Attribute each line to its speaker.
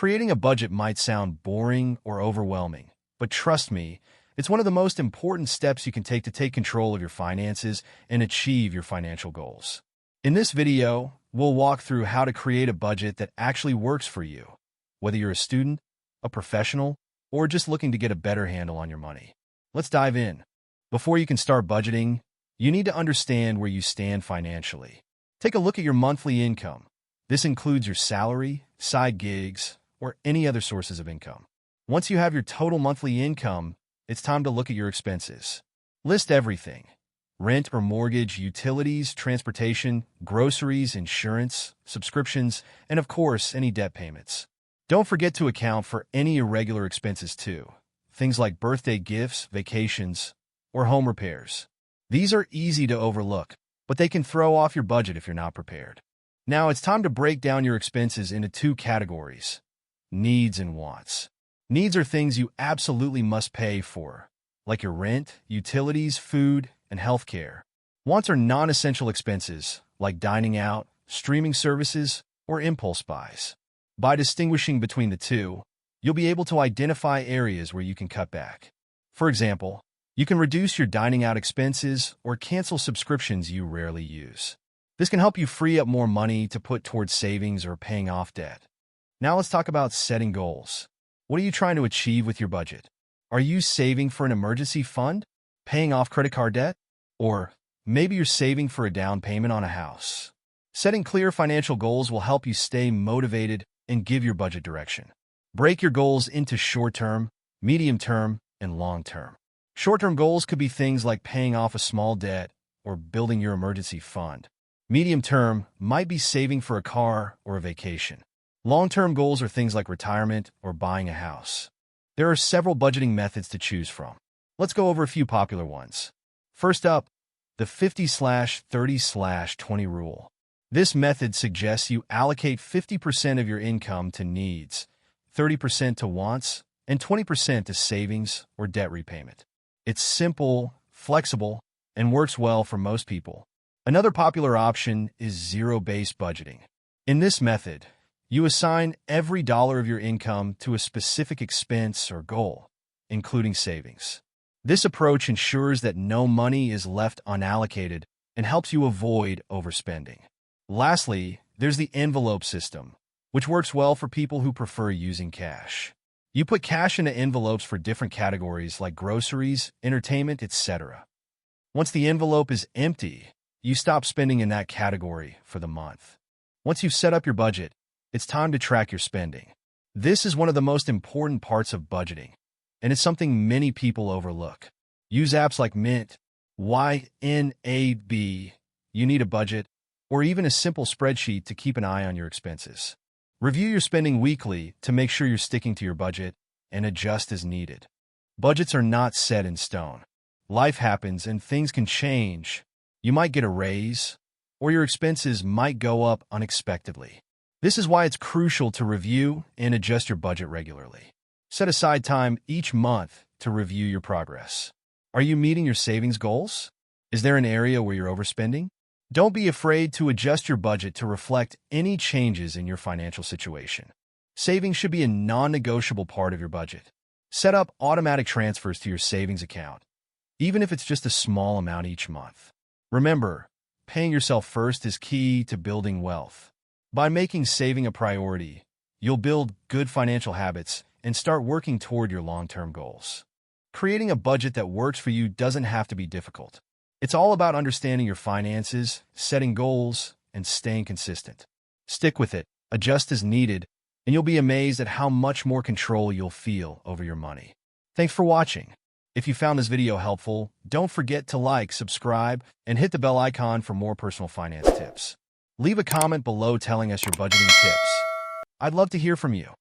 Speaker 1: Creating a budget might sound boring or overwhelming, but trust me, it's one of the most important steps you can take to take control of your finances and achieve your financial goals. In this video, we'll walk through how to create a budget that actually works for you, whether you're a student, a professional, or just looking to get a better handle on your money. Let's dive in. Before you can start budgeting, you need to understand where you stand financially. Take a look at your monthly income. This includes your salary, side gigs, or any other sources of income. Once you have your total monthly income, it's time to look at your expenses. List everything: rent or mortgage, utilities, transportation, groceries, insurance, subscriptions, and of course, any debt payments. Don't forget to account for any irregular expenses too, things like birthday gifts, vacations, or home repairs. These are easy to overlook, but they can throw off your budget if you're not prepared. Now it's time to break down your expenses into two categories: needs and wants. Needs are things you absolutely must pay for, like your rent, utilities, food, and healthcare. Wants are non-essential expenses, like dining out, streaming services, or impulse buys. By distinguishing between the two, you'll be able to identify areas where you can cut back. For example, you can reduce your dining out expenses or cancel subscriptions you rarely use. This can help you free up more money to put towards savings or paying off debt. Now let's talk about setting goals. What are you trying to achieve with your budget? Are you saving for an emergency fund, paying off credit card debt, or maybe you're saving for a down payment on a house? Setting clear financial goals will help you stay motivated and give your budget direction. Break your goals into short-term, medium-term, and long-term. Short-term goals could be things like paying off a small debt or building your emergency fund. Medium-term might be saving for a car or a vacation. Long-term goals are things like retirement or buying a house. There are several budgeting methods to choose from. Let's go over a few popular ones. First up, the 50/30/20 rule. This method suggests you allocate 50% of your income to needs, 30% to wants, and 20% to savings or debt repayment. It's simple, flexible, and works well for most people. Another popular option is zero-based budgeting. In this method, you assign every dollar of your income to a specific expense or goal, including savings. This approach ensures that no money is left unallocated and helps you avoid overspending. Lastly, there's the envelope system, which works well for people who prefer using cash. You put cash into envelopes for different categories like groceries, entertainment, etc. Once the envelope is empty, you stop spending in that category for the month. Once you've set up your budget, it's time to track your spending. This is one of the most important parts of budgeting, and it's something many people overlook. Use apps like Mint, YNAB, You Need a Budget, or even a simple spreadsheet to keep an eye on your expenses. Review your spending weekly to make sure you're sticking to your budget and adjust as needed. Budgets are not set in stone. Life happens and things can change. You might get a raise, or your expenses might go up unexpectedly. This is why it's crucial to review and adjust your budget regularly. Set aside time each month to review your progress. Are you meeting your savings goals? Is there an area where you're overspending? Don't be afraid to adjust your budget to reflect any changes in your financial situation. Savings should be a non-negotiable part of your budget. Set up automatic transfers to your savings account, even if it's just a small amount each month. Remember, paying yourself first is key to building wealth. By making saving a priority, you'll build good financial habits and start working toward your long-term goals. Creating a budget that works for you doesn't have to be difficult. It's all about understanding your finances, setting goals, and staying consistent. Stick with it, adjust as needed, and you'll be amazed at how much more control you'll feel over your money. Thanks for watching. If you found this video helpful, don't forget to like, subscribe, and hit the bell icon for more personal finance tips. Leave a comment below telling us your budgeting tips. I'd love to hear from you.